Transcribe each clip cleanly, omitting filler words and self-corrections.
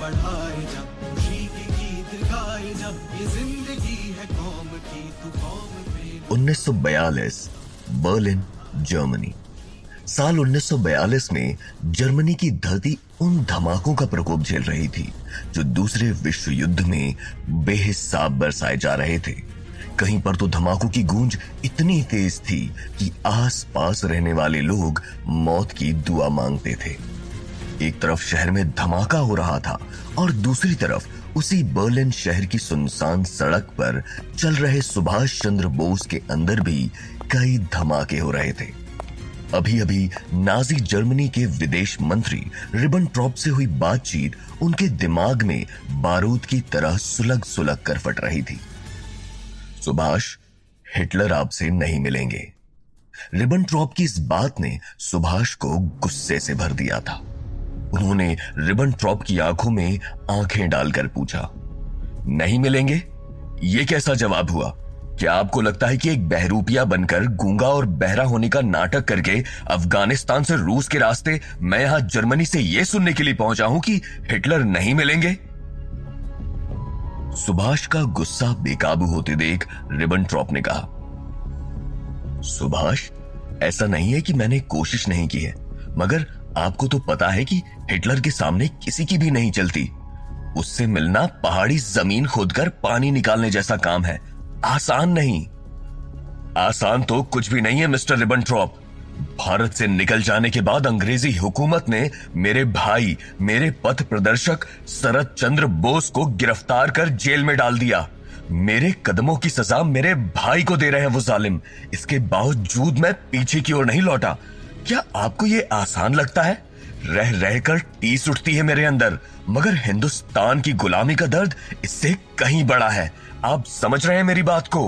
बढ़ाए जा, खुशी के गीत गाए जा, ये जिंदगी है कौम की, तू कौम पे। 1942 बर्लिन, जर्मनी। साल 1942 में जर्मनी की धरती उन धमाकों का प्रकोप झेल रही थी जो दूसरे विश्व युद्ध में बेहिसाब बरसाए जा रहे थे। कहीं पर तो धमाकों की गूंज इतनी तेज थी कि आसपास रहने वाले लोग मौत की दुआ मांगते थे। एक तरफ शहर में धमाका हो रहा था और दूसरी तरफ उसी बर्लिन शहर की सुनसान सड़क पर चल रहे सुभाष चंद्र बोस के अंदर भी कई धमाके हो रहे थे। अभी अभी नाजी जर्मनी के विदेश मंत्री रिबेनट्रॉप से हुई बातचीत उनके दिमाग में बारूद की तरह सुलग सुलग कर फट रही थी। सुभाष, हिटलर आपसे नहीं मिलेंगे। रिबेनट्रॉप की इस बात ने सुभाष को गुस्से से भर दिया था। उन्होंने रिबेनट्रॉप की आंखों में आंखें डालकर पूछा, नहीं मिलेंगे? यह कैसा जवाब हुआ? क्या आपको लगता है कि एक बहरूपिया बनकर गूंगा और बहरा होने का नाटक करके अफगानिस्तान से रूस के रास्ते मैं यहां जर्मनी से यह सुनने के लिए पहुंचा हूं कि हिटलर नहीं मिलेंगे? सुभाष का गुस्सा बेकाबू होते देख रिबेनट्रॉप ने कहा, सुभाष, ऐसा नहीं है कि मैंने कोशिश नहीं की है, मगर आपको तो पता है कि हिटलर के सामने किसी की भी नहीं चलती। उससे मिलना पहाड़ी जमीन खोदकर पानी निकालने जैसा काम है, आसान नहीं। आसान तो कुछ भी नहीं है मिस्टर रिबेनट्रॉप। भारत से निकल जाने के बाद अंग्रेजी हुकूमत ने मेरे भाई, मेरे पथ प्रदर्शक शरद चंद्र बोस को गिरफ्तार कर जेल में डाल दिया। मेरे कदमों की सजा मेरे भाई को दे रहे हैं वो जालिम। इसके बावजूद मैं पीछे की ओर नहीं लौटा। क्या आपको ये आसान लगता है? रह रहकर टीस उठती है मेरे अंदर, मगर हिंदुस्तान की गुलामी का दर्द इससे कहीं बड़ा है। आप समझ रहे हैं मेरी बात को?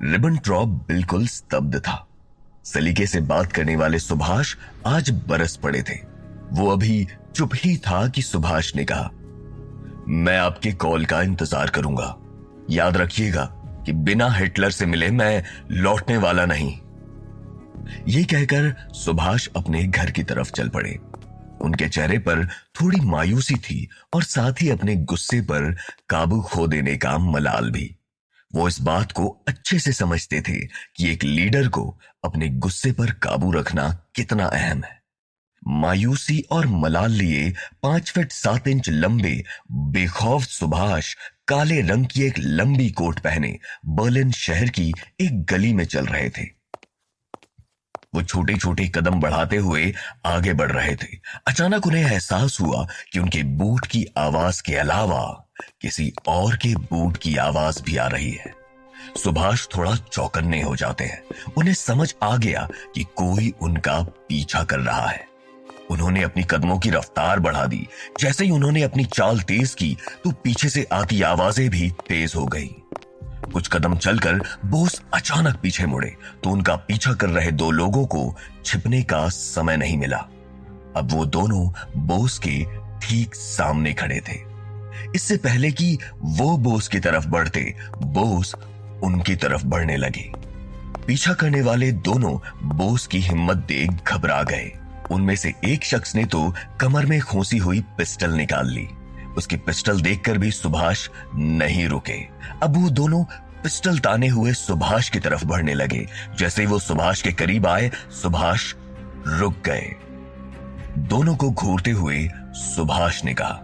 रिबेनट्रॉप बिल्कुल स्तब्ध था। सलीके से बात करने वाले सुभाष आज बरस पड़े थे। वो अभी चुप ही था कि सुभाष ने कहा, मैं आपके कॉल का इंतजार करूंगा। याद रखिएगा कि बिना हिटलर से मिले मैं लौटने वाला नहीं। ये कहकर सुभाष अपने घर की तरफ चल पड़े। उनके चेहरे पर थोड़ी मायूसी थी और साथ ही अपने गुस्से पर काबू खो देने का मलाल भी। वो इस बात को अच्छे से समझते थे कि एक लीडर को अपने गुस्से पर काबू रखना कितना अहम है। मायूसी और मलाल लिए 5 फीट 7 इंच लंबे बेखौफ सुभाष काले रंग की एक लंबी कोट पहने बर्लिन शहर की एक गली में चल रहे थे। वो छोटे छोटे कदम बढ़ाते हुए आगे बढ़ रहे थे। अचानक उन्हें एहसास हुआ कि उनके बूट की आवाज के अलावा किसी और के बूट की आवाज भी आ रही है। सुभाष थोड़ा चौकन्ने हो जाते हैं। उन्हें समझ आ गया कि कोई उनका पीछा कर रहा है। उन्होंने अपनी कदमों की रफ्तार बढ़ा दी। जैसे ही उन्होंने अपनी चाल तेज की तो पीछे से आती आवाजें भी तेज हो गई। कुछ कदम चलकर बोस अचानक पीछे मुड़े तो उनका पीछा कर रहे 2 लोगों को छिपने का समय नहीं मिला। अब वो दोनों बोस के ठीक सामने खड़े थे। इससे पहले कि वो बोस की तरफ बढ़ते, बोस उनकी तरफ बढ़ने लगे। पीछा करने वाले दोनों बोस की हिम्मत देख घबरा गए। उनमें से एक शख्स ने तो कमर में खोसी हुई पिस्टल निकाल ली। उसकी पिस्टल देखकर भी सुभाष नहीं रुके। अब वो दोनों पिस्टल ताने हुए सुभाष की तरफ बढ़ने लगे। जैसे ही वो सुभाष के करीब आए, सुभाष रुक गए। दोनों को घूरते हुए सुभाष ने कहा,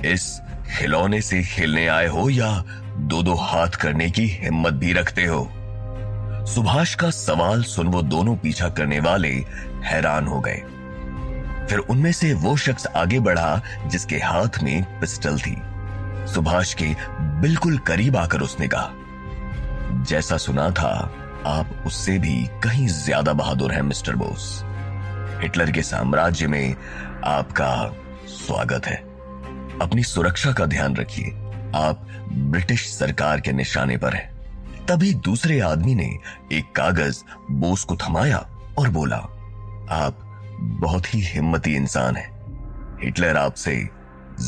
इस खिलौने से खेलने आए हो या 2-2 हाथ करने की हिम्मत भी रखते हो? सुभाष का सवाल सुन वो दोनों पीछा करने वाले हैरान हो गए। फिर उनमें से वो शख्स आगे बढ़ा जिसके हाथ में पिस्टल थी। सुभाष के बिल्कुल करीब आकर उसने कहा, जैसा सुना था आप उससे भी कहीं ज्यादा बहादुर हैं मिस्टर बोस। हिटलर के साम्राज्य में आपका स्वागत है। अपनी सुरक्षा का ध्यान रखिए, आप ब्रिटिश सरकार के निशाने पर हैं। तभी दूसरे आदमी ने एक कागज बोस को थमाया और बोला, आप बहुत ही हिम्मती इंसान हैं। हिटलर आपसे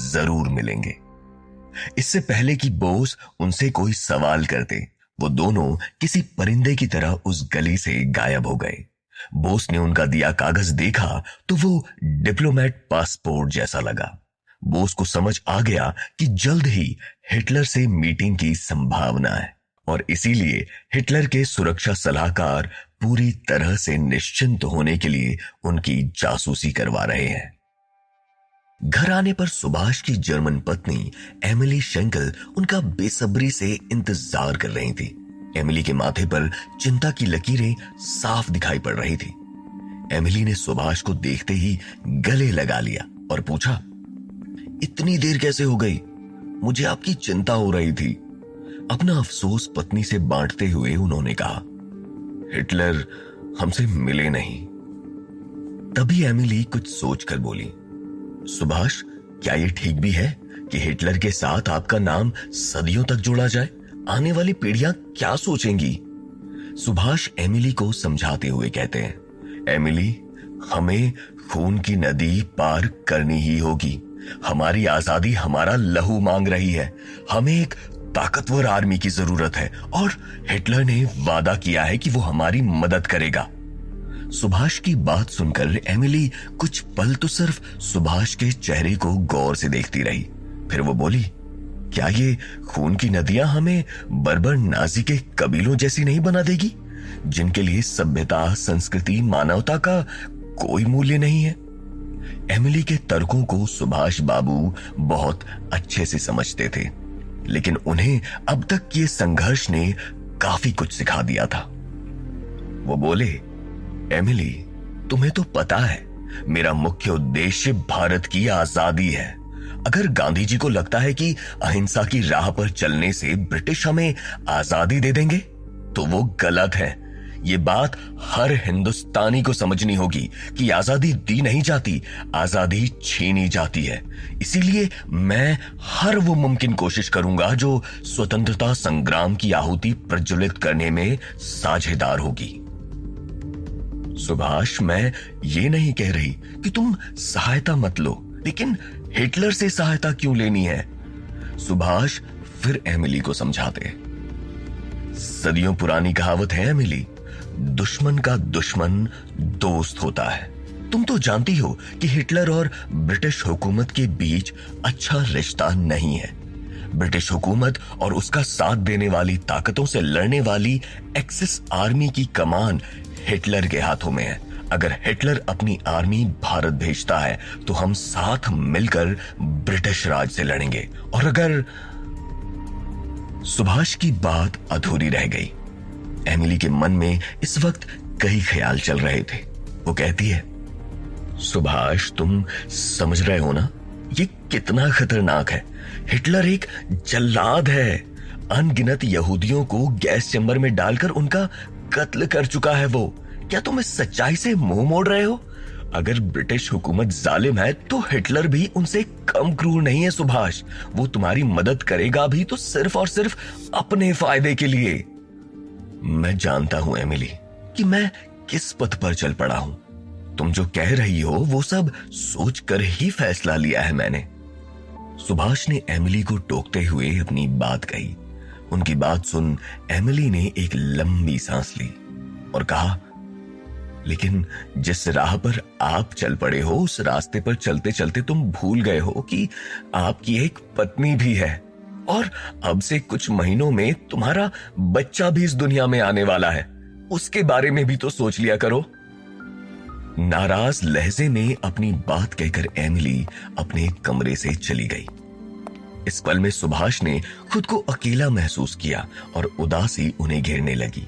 जरूर मिलेंगे। इससे पहले कि बोस उनसे कोई सवाल करते, वो दोनों किसी परिंदे की तरह उस गली से गायब हो गए। बोस ने उनका दिया कागज देखा तो वो डिप्लोमेट पासपोर्ट जैसा लगा। बोस को समझ आ गया कि जल्द ही हिटलर से मीटिंग की संभावना है और इसीलिए हिटलर के सुरक्षा सलाहकार पूरी तरह से निश्चिंत होने के लिए उनकी जासूसी करवा रहे हैं। घर आने पर सुभाष की जर्मन पत्नी एमिली शेंकल उनका बेसब्री से इंतजार कर रही थी। एमिली के माथे पर चिंता की लकीरें साफ दिखाई पड़ रही थी। एमिली ने सुभाष को देखते ही गले लगा लिया और पूछा, इतनी देर कैसे हो गई? मुझे आपकी चिंता हो रही थी। अपना अफसोस पत्नी से बांटते हुए उन्होंने कहा, हिटलर हमसे मिले नहीं। तभी एमिली कुछ सोचकर बोली, सुभाष, क्या यह ठीक भी है कि हिटलर के साथ आपका नाम सदियों तक जोड़ा जाए? आने वाली पीढ़ियां क्या सोचेंगी? सुभाष एमिली को समझाते हुए कहते हैं, एमिली, हमें खून की नदी पार करनी ही होगी। हमारी आजादी हमारा लहू मांग रही है। हमें एक ताकतवर आर्मी की जरूरत है और हिटलर ने वादा किया है कि वो हमारी मदद करेगा। सुभाष की बात सुनकर एमिली कुछ पल तो सिर्फ सुभाष के चेहरे को गौर से देखती रही। फिर वो बोली, क्या ये खून की नदियां हमें बर्बर नाजी के कबीलों जैसी नहीं बना देगी, जिनके लिए सभ्यता, संस्कृति, मानवता का कोई मूल्य नहीं है? एमिली के तर्कों को सुभाष बाबू बहुत अच्छे से समझते थे, लेकिन उन्हें अब तक ये संघर्ष ने काफी कुछ सिखा दिया था। वो बोले, एमिली, तुम्हें तो पता है मेरा मुख्य उद्देश्य भारत की आजादी है। अगर गांधी जी को लगता है कि अहिंसा की राह पर चलने से ब्रिटिश हमें आजादी दे देंगे तो वो गलत है। ये बात हर हिंदुस्तानी को समझनी होगी कि आजादी दी नहीं जाती, आजादी छीनी जाती है। इसीलिए मैं हर वो मुमकिन कोशिश करूंगा जो स्वतंत्रता संग्राम की आहुति प्रज्वलित करने में साझेदार होगी। सुभाष, मैं ये नहीं कह रही कि तुम सहायता मत लो, लेकिन हिटलर से सहायता क्यों लेनी है? सुभाष फिर एमिली को समझाते। सदियों पुरानी कहावत है एमिली, दुश्मन का दुश्मन दोस्त होता है। तुम तो जानती हो कि हिटलर और ब्रिटिश हुकूमत के बीच अच्छा रिश्ता नहीं है। ब्रिटिश हुकूमत और उसका साथ देने वाली ताकतों से लड़ने वाली एक्सिस आर्मी की कमान हिटलर के हाथों में है। अगर हिटलर अपनी आर्मी भारत भेजता है तो हम साथ मिलकर ब्रिटिश राज से लड़ेंगे। और अगर सुभाष की बात अधूरी रह गई। एमिली के मन में इस वक्त कई ख्याल चल रहे थे। वो कहती है, सुभाष, तुम समझ रहे हो ना ये कितना खतरनाक है? हिटलर एक जल्लाद है। अनगिनत यहूदियों को गैस चैम्बर में डालकर उनका कत्ल कर चुका है वो। क्या तुम इस सच्चाई से मुंह मोड़ रहे हो? अगर ब्रिटिश हुकूमत जालिम है तो हिटलर भी उनसे कम क्रूर नहीं है सुभाष। वो तुम्हारी मदद करेगा भी तो सिर्फ और सिर्फ अपने फायदे के लिए। मैं जानता हूं एमिली कि मैं किस पथ पर चल पड़ा हूं। तुम जो कह रही हो वो सब सोचकर ही फैसला लिया है मैंने। सुभाष ने एमिली को टोकते हुए अपनी बात कही। उनकी बात सुन एमिली ने एक लंबी सांस ली और कहा, लेकिन जिस राह पर आप चल पड़े हो उस रास्ते पर चलते चलते तुम भूल गए हो कि आपकी एक पत्नी भी है और अब से कुछ महीनों में तुम्हारा बच्चा भी इस दुनिया में आने वाला है। उसके बारे में भी तो सोच लिया करो। नाराज लहजे में अपनी बात कहकर एमिली अपने कमरे से चली गई। इस पल में सुभाष ने खुद को अकेला महसूस किया और उदासी उन्हें घेरने लगी।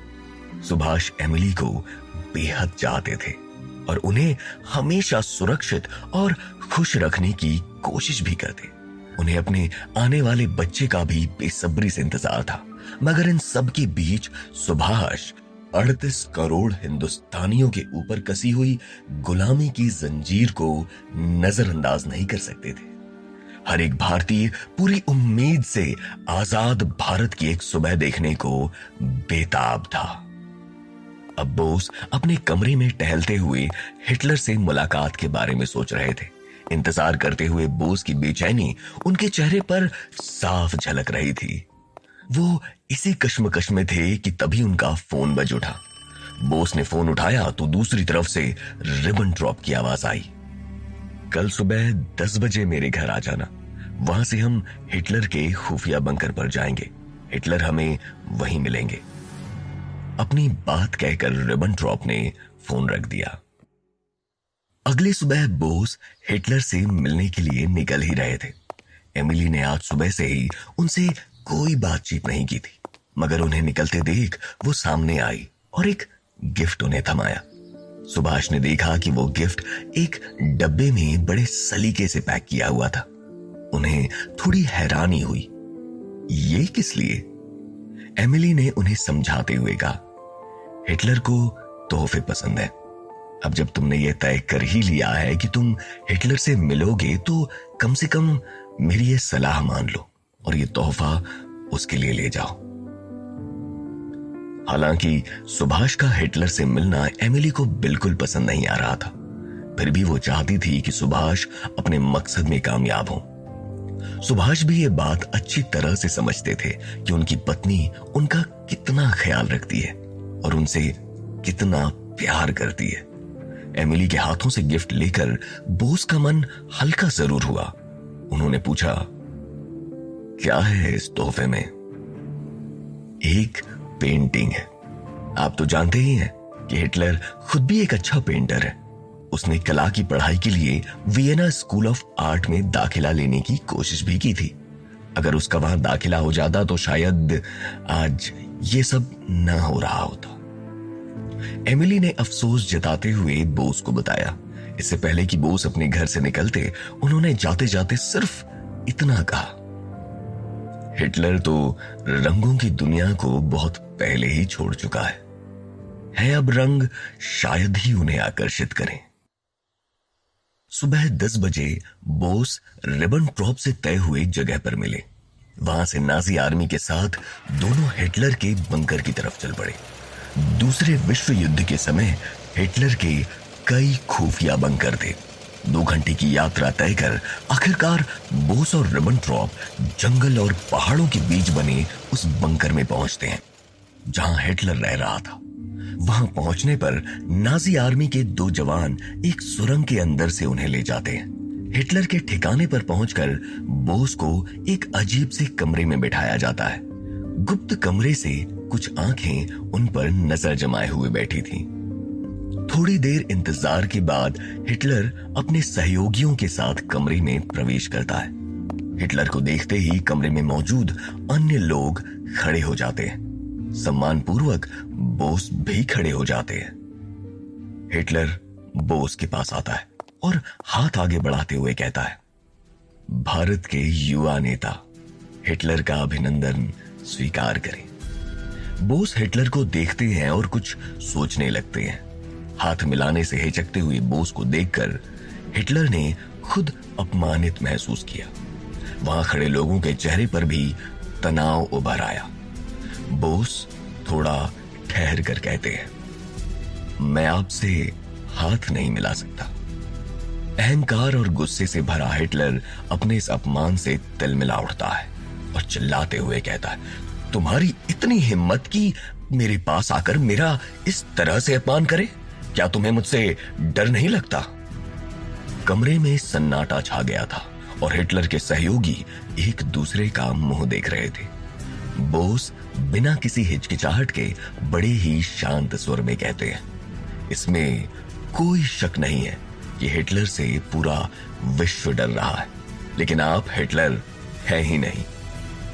सुभाष एमिली को बेहद चाहते थे और उन्हें हमेशा सुरक्षित और खुश रखने की कोशिश भी करते। उन्हें अपने आने वाले बच्चे का भी बेसब्री से इंतजार था, मगर इन सब के बीच सुभाष 38 करोड़ हिंदुस्तानियों के ऊपर कसी हुई गुलामी की जंजीर को नजरअंदाज नहीं कर सकते थे। हर एक भारतीय पूरी उम्मीद से आजाद भारत की एक सुबह देखने को बेताब था। अब बोस अपने कमरे में टहलते हुए हिटलर से मुलाकात के बारे में सोच रहे थे। इंतजार करते हुए बोस की बेचैनी उनके चेहरे पर साफ झलक रही थी। वो इसी कश्मकश में थे कि तभी उनका फोन बज उठा। बोस ने फोन उठाया तो दूसरी तरफ से रिबनट्रॉप की आवाज आई। कल सुबह 10 बजे मेरे घर आ जाना, वहां से हम हिटलर के खुफिया बंकर पर जाएंगे। हिटलर हमें वहीं मिलेंगे। अपनी बात कहकर रिबनट्रॉप ने फोन रख दिया। अगली सुबह बोस हिटलर से मिलने के लिए निकल ही रहे थे। एमिली ने आज सुबह से ही उनसे कोई बातचीत नहीं की थी, मगर उन्हें निकलते देख वो सामने आई और एक गिफ्ट उन्हें थमाया। सुभाष ने देखा कि वो गिफ्ट एक डब्बे में बड़े सलीके से पैक किया हुआ था। उन्हें थोड़ी हैरानी हुई, ये किस लिए? एमिली ने उन्हें समझाते हुए कहा, हिटलर को तोहफे पसंद है। अब जब तुमने ये तय कर ही लिया है कि तुम हिटलर से मिलोगे तो कम से कम मेरी ये सलाह मान लो और ये तोहफा उसके लिए ले जाओ। हालांकि सुभाष का हिटलर से मिलना एमिली को बिल्कुल पसंद नहीं आ रहा था, फिर भी वो चाहती थी कि सुभाष अपने मकसद में कामयाब हो। सुभाष भी ये बात अच्छी तरह से समझते थे कि उनकी पत्नी उनका कितना ख्याल रखती है और उनसे कितना प्यार करती है। एमिली के हाथों से गिफ्ट लेकर बोस का मन हल्का जरूर हुआ। उन्होंने पूछा, क्या है इस तोहफे में? एक पेंटिंग है। आप तो जानते ही हैं कि हिटलर खुद भी एक अच्छा पेंटर है। उसने कला की पढ़ाई के लिए वियना स्कूल ऑफ आर्ट में दाखिला लेने की कोशिश भी की थी। अगर उसका वहां दाखिला हो जाता तो शायद आज ये सब न हो रहा होता। एमिली ने अफसोस जताते हुए बोस को बताया। इससे पहले कि बोस अपने घर से निकलते, उन्होंने जाते जाते सिर्फ इतना कहा, हिटलर तो रंगों की दुनिया को बहुत पहले ही छोड़ चुका है अब रंग शायद ही उन्हें आकर्षित करें। सुबह 10 बजे बोस रिबनट्रॉप से तय हुए जगह पर मिले। वहां से नाजी आर्मी के साथ दोनों हिटलर के बंकर की तरफ चल पड़े। दूसरे विश्व युद्ध के समय हिटलर के कई खुफिया बंकर थे। 2 घंटे की यात्रा तय कर आखिरकार बोस और रिबनट्रॉप जंगल और पहाड़ों के बीच बने उस बंकर में पहुंचते हैं जहां हिटलर रह रहा था। वहां पहुंचने पर नाजी आर्मी के 2 जवान एक सुरंग के अंदर से उन्हें ले जाते हैं। हिटलर के ठिकाने पर पहुंचकर बोस को एक अजीब से कमरे में बिठाया जाता है। गुप्त कमरे से कुछ आंखें उन पर नजर जमाए हुए बैठी थीं। थोड़ी देर इंतजार के बाद हिटलर अपने सहयोगियों के साथ कमरे में प्रवेश करता है। हिटलर को देखते ही कमरे में मौजूद अन्य लोग खड़े हो जाते हैं। सम्मानपूर्वक बोस भी खड़े हो जाते हैं। हिटलर बोस के पास आता है और हाथ आगे बढ़ाते हुए कहता है, भारत के युवा नेता हिटलर का अभिनंदन स्वीकार करें। बोस हिटलर को देखते हैं और कुछ सोचने लगते हैं। हाथ मिलाने से हिचकते हुए बोस को देखकर हिटलर ने खुद अपमानित महसूस किया। वहां खड़े लोगों के चेहरे पर भी तनाव उभर आया। बोस थोड़ा ठहर कर कहते हैं, मैं आपसे हाथ नहीं मिला सकता। अहंकार और गुस्से से भरा हिटलर अपने इस अपमान से तिलमिला उठता है और चिल्लाते हुए कहता है, तुम्हारी इतनी हिम्मत कि मेरे पास आकर मेरा इस तरह से अपमान करे? क्या तुम्हें मुझसे डर नहीं लगता? कमरे में सन्नाटा छा गया था और हिटलर के सहयोगी एक दूसरे का मुंह देख रहे थे। बोस बिना किसी हिचकिचाहट के बड़े ही शांत स्वर में कहते हैं, इसमें कोई शक नहीं है कि हिटलर से पूरा विश्व डर रहा है, लेकिन आप हिटलर है ही नहीं।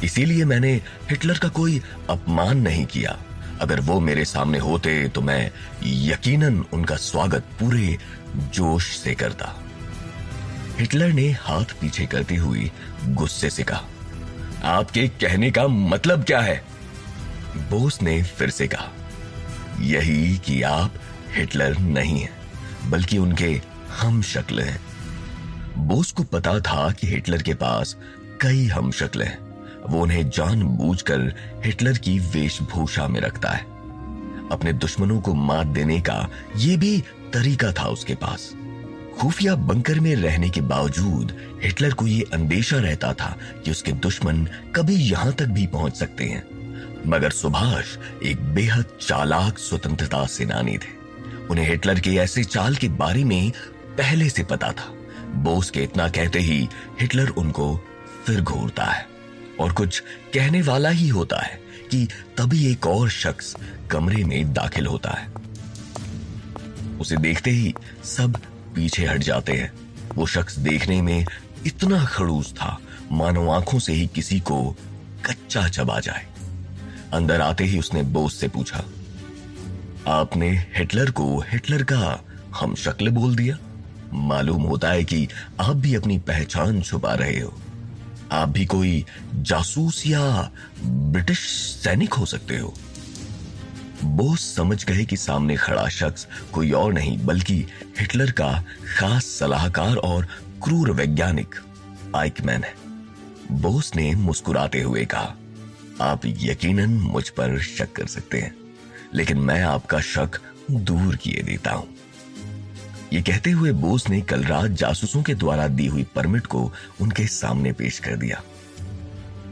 इसीलिए मैंने हिटलर का कोई अपमान नहीं किया। अगर वो मेरे सामने होते तो मैं यकीनन उनका स्वागत पूरे जोश से करता। हिटलर ने हाथ पीछे करते हुए गुस्से से कहा, आपके कहने का मतलब क्या है? बोस ने फिर से कहा, यही कि आप हिटलर नहीं हैं, बल्कि उनके हम शक्ल हैं। बोस को पता था कि हिटलर के पास कई हम शक्ल हैं। वो उन्हें जानबूझकर हिटलर की वेशभूषा में रखता है। अपने दुश्मनों को मात देने का ये भी तरीका था उसके पास। खुफिया बंकर में रहने के बावजूद हिटलर को ये अंदेशा रहता था कि उसके दुश्मन कभी यहां तक भी पहुंच सकते हैं। मगर सुभाष एक बेहद चालाक स्वतंत्रता सेनानी थे। उन्हें हिटलर के ऐसे चाल के बारे में पहले से पता था। बोस के इतना कहते ही हिटलर उनको फिर घूरता है और कुछ कहने वाला ही होता है कि तभी एक और शख्स कमरे में दाखिल होता है। उसे देखते ही सब पीछे हट जाते हैं। वो शख्स देखने में इतना खड़ूस था मानो आंखों से ही किसी को कच्चा चबा जाए। अंदर आते ही उसने बोस से पूछा, आपने हिटलर को हिटलर का हम शक्ल बोल दिया। मालूम होता है कि आप भी अपनी पहचान छुपा रहे हो। आप भी कोई जासूस या ब्रिटिश सैनिक हो सकते हो। बोस समझ गए कि सामने खड़ा शख्स कोई और नहीं बल्कि हिटलर का खास सलाहकार और क्रूर वैज्ञानिक आइकमैन है। बोस ने मुस्कुराते हुए कहा, आप यकीनन मुझ पर शक कर सकते हैं, लेकिन मैं आपका शक दूर किए देता हूं। ये कहते हुए बोस ने कल रात जासूसों के द्वारा दी हुई परमिट को उनके सामने पेश कर दिया।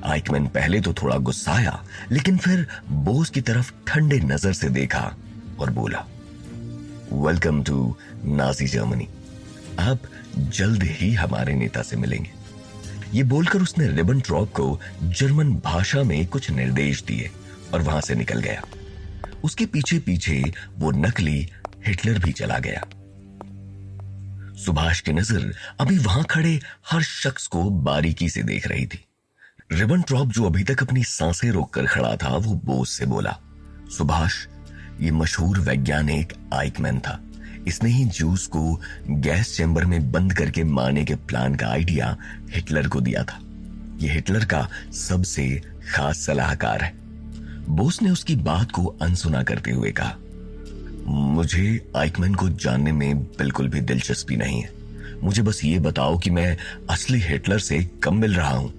आइकमैन पहले तो थोड़ा गुस्साया, लेकिन फिर बोस की तरफ ठंडे नजर से देखा और बोला, वेलकम टू नाजी जर्मनी। आप जल्द ही हमारे नेता से मिलेंगे। ये बोलकर उसने रिबेनट्रॉप को जर्मन भाषा में कुछ निर्देश दिए और वहां से निकल गया। उसके पीछे पीछे वो नकली हिटलर भी चला गया। सुभाष की नजर अभी वहां खड़े हर शख्स को बारीकी से देख रही थी। रिबेनट्रॉप जो अभी तक अपनी सांसें रोककर खड़ा था, वो बोस से बोला, सुभाष, ये मशहूर वैज्ञानिक आइकमैन था। इसने ही जूस को गैस चैम्बर में बंद करके मारने के प्लान का आइडिया हिटलर को दिया था। ये हिटलर का सबसे खास सलाहकार है। बोस ने उसकी बात को अनसुना करते हुए कहा, मुझे आइकमैन को जानने में बिल्कुल भी दिलचस्पी नहीं है। मुझे बस ये बताओ कि मैं असली हिटलर से कब मिल रहा हूं।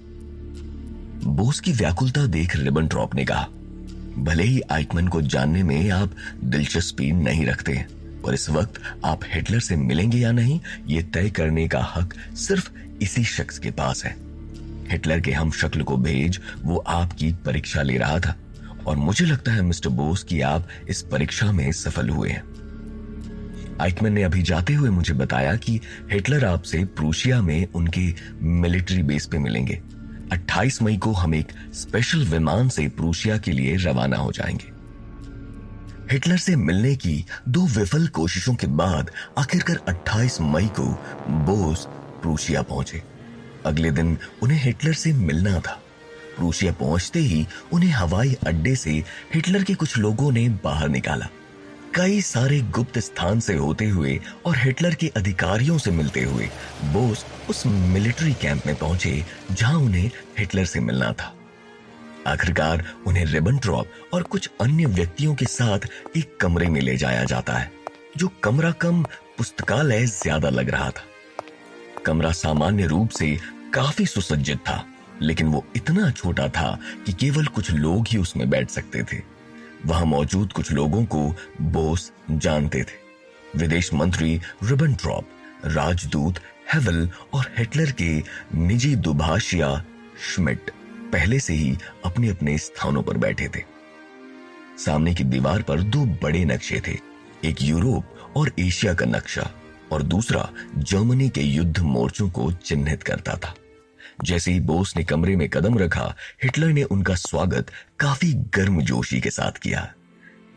बोस की व्याकुलता देख रिबेनट्रॉप ने कहा, भले ही आइकमैन को जानने में आप दिलचस्पी नहीं रखते हैं, और इस वक्त आप हिटलर से मिलेंगे या नहीं, ये तय करने का हक सिर्फ इसी शख्स के पास है। हिटलर के हम शक्ल को भेज वो आपकी परीक्षा ले रहा था, और मुझे लगता है मिस्टर बोस कि आप इस परीक्षा में सफल हुए हैं। आइकमैन ने अभी जाते हुए मुझे बताया कि हिटलर आपसे प्रूशिया में उनके मिलिट्री बेस पे मिलेंगे। 28 मई को हम एक स्पेशल विमान से प्रूशिया के लिए रवाना हो जाएंगे। हिटलर से मिलने की 2 विफल कोशिशों के बाद आखिरकार 28 मई को बोस प्रूशिया पहुंचे। अगले दिन उन्हें हिटलर से मिलना था। प्रूशिया पहुंचते ही उन्हें हवाई अड्डे से हिटलर के कुछ लोगों ने बाहर निकाला। कई सारे गुप्त स्थान से होते हुए और हिटलर के अधिकारियों से मिलते हुए बोस उस मिलिट्री कैंप में पहुंचे जहां उन्हें हिटलर से मिलना था। आखिरकार उन्हें रिबेनट्रॉप और कुछ अन्य व्यक्तियों के साथ एक कमरे में ले जाया जाता है, जो कमरा कम पुस्तकालय ज्यादा लग रहा था। कमरा सामान्य रूप से काफी सुसज्जित था, लेकिन वो इतना छोटा था कि केवल कुछ लोग ही उसमें बैठ सकते थे। वहां मौजूद कुछ लोगों को बोस जानते थे। विदेश मंत्री रिबेनट्रॉप, राजदूत हेवल और हिटलर के निजी दुभाषिया श्मिट पहले से ही अपने अपने स्थानों पर बैठे थे। सामने की दीवार पर 2 बड़े नक्शे थे, एक यूरोप और एशिया का नक्शा और दूसरा जर्मनी के युद्ध मोर्चों को चिन्हित करता था। जैसे ही बोस ने कमरे में कदम रखा, हिटलर ने उनका स्वागत काफी गर्मजोशी के साथ किया।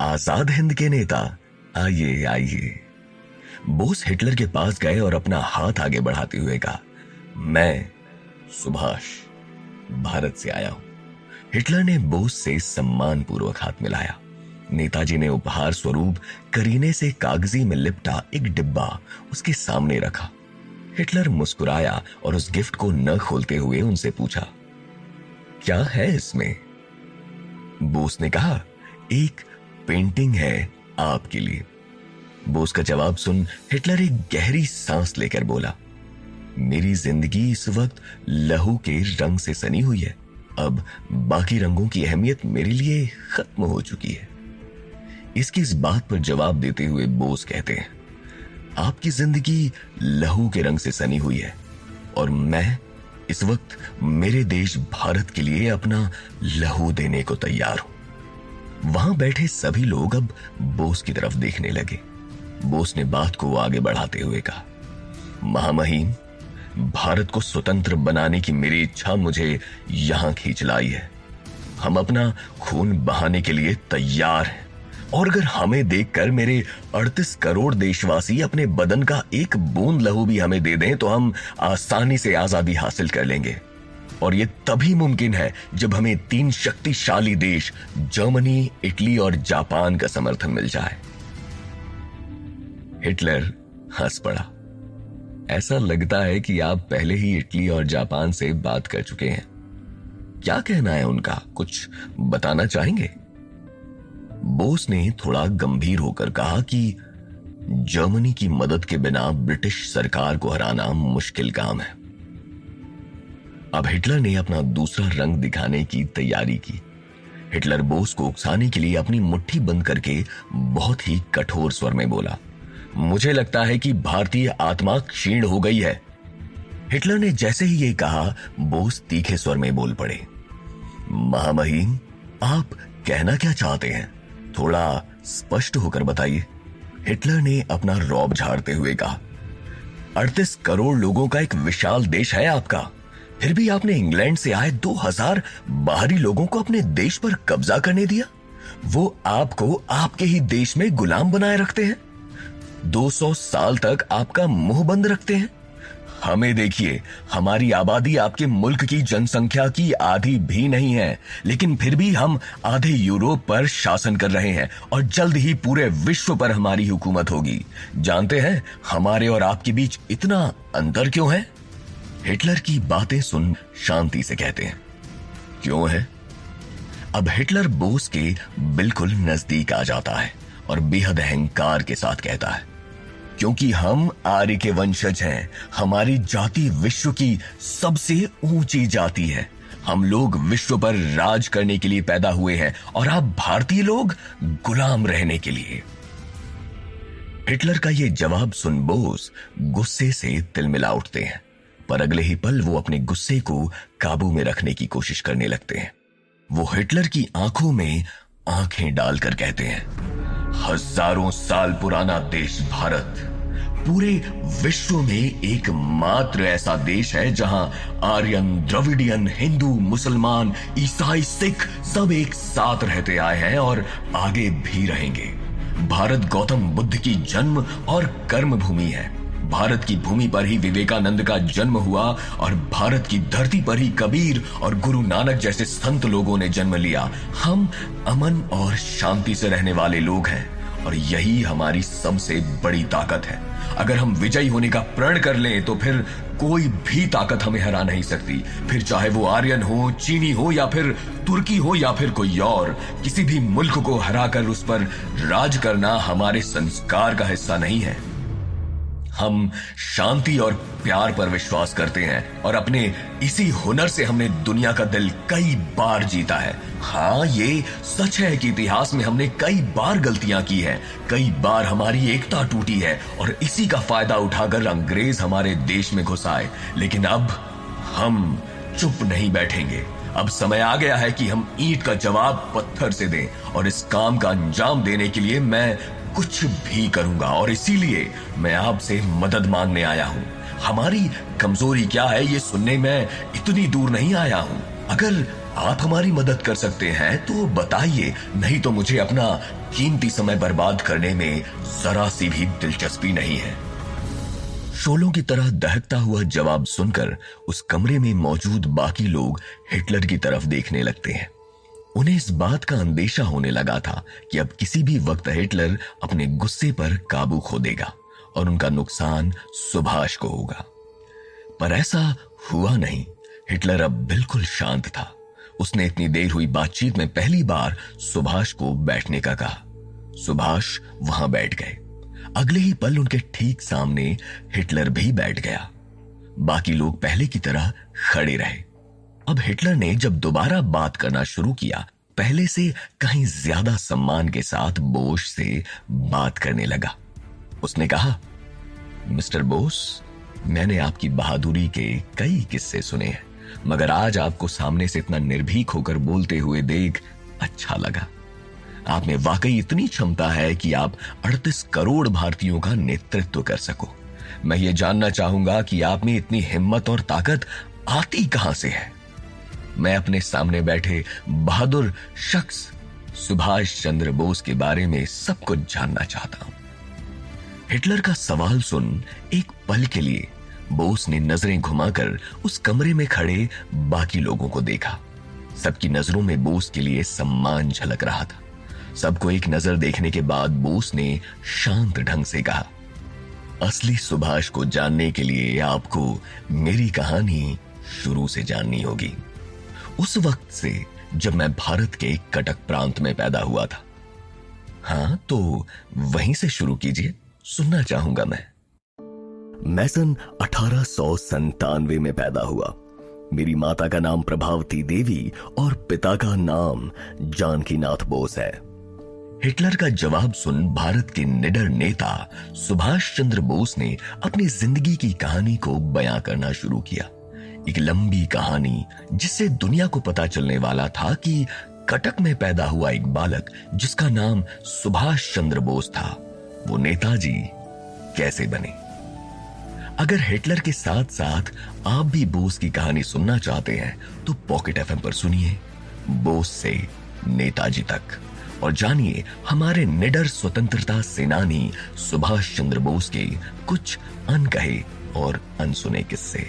आजाद हिंद के नेता, आइए आइए। बोस हिटलर के पास गए और अपना हाथ आगे बढ़ाते हुए कहा, मैं सुभाष भारत से आया हूं। हिटलर ने बोस से सम्मानपूर्वक हाथ मिलाया। नेताजी ने उपहार स्वरूप करीने से कागजी में लिपटा एक डिब्बा उसके सामने रखा। हिटलर मुस्कुराया और उस गिफ्ट को न खोलते हुए उनसे पूछा, क्या है इसमें? बोस ने कहा, एक पेंटिंग है आपके लिए। बोस का जवाब सुन हिटलर एक गहरी सांस लेकर बोला, मेरी जिंदगी इस वक्त लहू के रंग से सनी हुई है। अब बाकी रंगों की अहमियत मेरे लिए खत्म हो चुकी है। इसकी इस बात पर जवाब देते हुए बोस कहते हैं, आपकी जिंदगी लहू के रंग से सनी हुई है और मैं इस वक्त मेरे देश भारत के लिए अपना लहू देने को तैयार हूं। वहां बैठे सभी लोग अब बोस की तरफ देखने लगे। बोस ने बात को आगे बढ़ाते हुए कहा, महामहिम, भारत को स्वतंत्र बनाने की मेरी इच्छा मुझे यहां खींच लाई है। हम अपना खून बहाने के लिए तैयार हैं, और अगर हमें देखकर मेरे 38 करोड़ देशवासी अपने बदन का एक बूंद लहू भी हमें दे दें तो हम आसानी से आजादी हासिल कर लेंगे। और यह तभी मुमकिन है जब हमें 3 शक्तिशाली देश जर्मनी, इटली और जापान का समर्थन मिल जाए। हिटलर हंस पड़ा। ऐसा लगता है कि आप पहले ही इटली और जापान से बात कर चुके हैं। क्या कहना है उनका, कुछ बताना चाहेंगे? बोस ने थोड़ा गंभीर होकर कहा कि जर्मनी की मदद के बिना ब्रिटिश सरकार को हराना मुश्किल काम है। अब हिटलर ने अपना दूसरा रंग दिखाने की तैयारी की। हिटलर बोस को उकसाने के लिए अपनी मुट्ठी बंद करके बहुत ही कठोर स्वर में बोला, मुझे लगता है कि भारतीय आत्मा क्षीण हो गई है। हिटलर ने जैसे ही ये कहा, बोस तीखे स्वर में बोल पड़े, महामहिम, आप कहना क्या चाहते हैं? थोड़ा स्पष्ट होकर बताइए। हिटलर ने अपना रौब झाड़ते हुए कहा, 38 करोड़ लोगों का एक विशाल देश है आपका, फिर भी आपने इंग्लैंड से आए 2000 बाहरी लोगों को अपने देश पर कब्जा करने दिया। वो आपको आपके ही देश में गुलाम बनाए रखते हैं। 200 साल तक आपका मुंह बंद रखते हैं। हमें देखिए, हमारी आबादी आपके मुल्क की जनसंख्या की आधी भी नहीं है, लेकिन फिर भी हम आधे यूरोप पर शासन कर रहे हैं और जल्द ही पूरे विश्व पर हमारी हुकूमत होगी। जानते हैं हमारे और आपके बीच इतना अंतर क्यों है? हिटलर की बातें सुन शांति से कहते हैं, क्यों है? अब हिटलर बोस के बिल्कुल नजदीक आ जाता है और बेहद अहंकार के साथ कहता है, क्योंकि हम आर्य के वंशज हैं। हमारी जाति विश्व की सबसे ऊंची जाति है। हम लोग विश्व पर राज करने के लिए पैदा हुए हैं और आप भारतीय लोग गुलाम रहने के लिए। हिटलर का यह जवाब सुन बोस गुस्से से तिलमिला उठते हैं, पर अगले ही पल वो अपने गुस्से को काबू में रखने की कोशिश करने लगते हैं। वो हिटलर की आंखों में आंखें डालकर कहते हैं, हजारों साल पुराना देश भारत पूरे विश्व में एकमात्र ऐसा देश है जहां आर्यन, द्रविडियन, हिंदू, मुसलमान, ईसाई, सिख सब एक साथ रहते आए हैं और आगे भी रहेंगे। भारत गौतम बुद्ध की जन्म और कर्म भूमि है। भारत की भूमि पर ही विवेकानंद का जन्म हुआ और भारत की धरती पर ही कबीर और गुरु नानक जैसे संत लोगों ने जन्म लिया। हम अमन और शांति से रहने वाले लोग हैं और यही हमारी सबसे बड़ी ताकत है। अगर हम विजयी होने का प्रण कर लें तो फिर कोई भी ताकत हमें हरा नहीं सकती। फिर चाहे वो आर्यन हो, चीनी हो या फिर तुर्की हो या फिर कोई और, किसी भी मुल्क को हराकर उस पर राज करना हमारे संस्कार का हिस्सा नहीं है। हम शांति और प्यार पर विश्वास करते हैं और अपने इसी हुनर से हमने दुनिया का दिल कई बार जीता है। हाँ, ये सच है कि इतिहास में हमने कई बार गलतियां की हैं, कई बार हमारी एकता टूटी है और इसी का फायदा उठाकर अंग्रेज हमारे देश में घुस आए। लेकिन अब हम चुप नहीं बैठेंगे। अब समय आ गया है कि हम ईंट का जवाब पत्थर से दें और इस काम का अंजाम देने के लिए मैं कुछ भी करूंगा और इसीलिए मैं आपसे मदद मांगने आया हूं। हमारी कमजोरी क्या है ये सुनने में इतनी दूर नहीं आया हूं। अगर आप हमारी मदद कर सकते हैं तो बताइए, नहीं तो मुझे अपना कीमती समय बर्बाद करने में जरा सी भी दिलचस्पी नहीं है। शोलों की तरह दहकता हुआ जवाब सुनकर उस कमरे में मौजूद बाकी लोग हिटलर की तरफ देखने लगते हैं। उन्हें इस बात का अंदेशा होने लगा था कि अब किसी भी वक्त हिटलर अपने गुस्से पर काबू खो देगा और उनका नुकसान सुभाष को होगा। पर ऐसा हुआ नहीं। हिटलर अब बिल्कुल शांत था। उसने इतनी देर हुई बातचीत में पहली बार सुभाष को बैठने का कहा। सुभाष वहां बैठ गए। अगले ही पल उनके ठीक सामने हिटलर भी बैठ गया। बाकी लोग पहले की तरह खड़े रहे। अब हिटलर ने जब दोबारा बात करना शुरू किया, पहले से कहीं ज्यादा सम्मान के साथ बोस से बात करने लगा। उसने कहा, मिस्टर बोस, मैंने आपकी बहादुरी के कई किस्से सुने हैं, मगर आज आपको सामने से इतना निर्भीक होकर बोलते हुए देख अच्छा लगा। आप में वाकई इतनी क्षमता है कि आप 38 करोड़ भारतीयों का नेतृत्व कर सको। मैं ये जानना चाहूंगा कि आप में इतनी हिम्मत और ताकत आती कहां से है। मैं अपने सामने बैठे बहादुर शख्स सुभाष चंद्र बोस के बारे में सब कुछ जानना चाहता हूं। हिटलर का सवाल सुन एक पल के लिए बोस ने नजरें घुमाकर उस कमरे में खड़े बाकी लोगों को देखा। सबकी नजरों में बोस के लिए सम्मान झलक रहा था। सबको एक नजर देखने के बाद बोस ने शांत ढंग से कहा, असली सुभाष को जानने के लिए आपको मेरी कहानी शुरू से जाननी होगी। उस वक्त से जब मैं भारत के कटक प्रांत में पैदा हुआ था। हां, तो वहीं से शुरू कीजिए, सुनना चाहूंगा मैं सन 1897 में पैदा हुआ। मेरी माता का नाम प्रभावती देवी और पिता का नाम जानकीनाथ बोस है। हिटलर का जवाब सुन भारत के निडर नेता सुभाष चंद्र बोस ने अपनी जिंदगी की कहानी को बयां करना शुरू किया। एक लंबी कहानी जिससे दुनिया को पता चलने वाला था कि कटक में पैदा हुआ एक बालक जिसका नाम सुभाष चंद्र बोस था, वो नेताजी कैसे बने। अगर हिटलर के साथ साथ आप भी बोस की कहानी सुनना चाहते हैं तो पॉकेट एफएम पर सुनिए बोस से नेताजी तक और जानिए हमारे निडर स्वतंत्रता सेनानी सुभाष चंद्र बोस के कुछ अनकहे और अनसुने किस्से।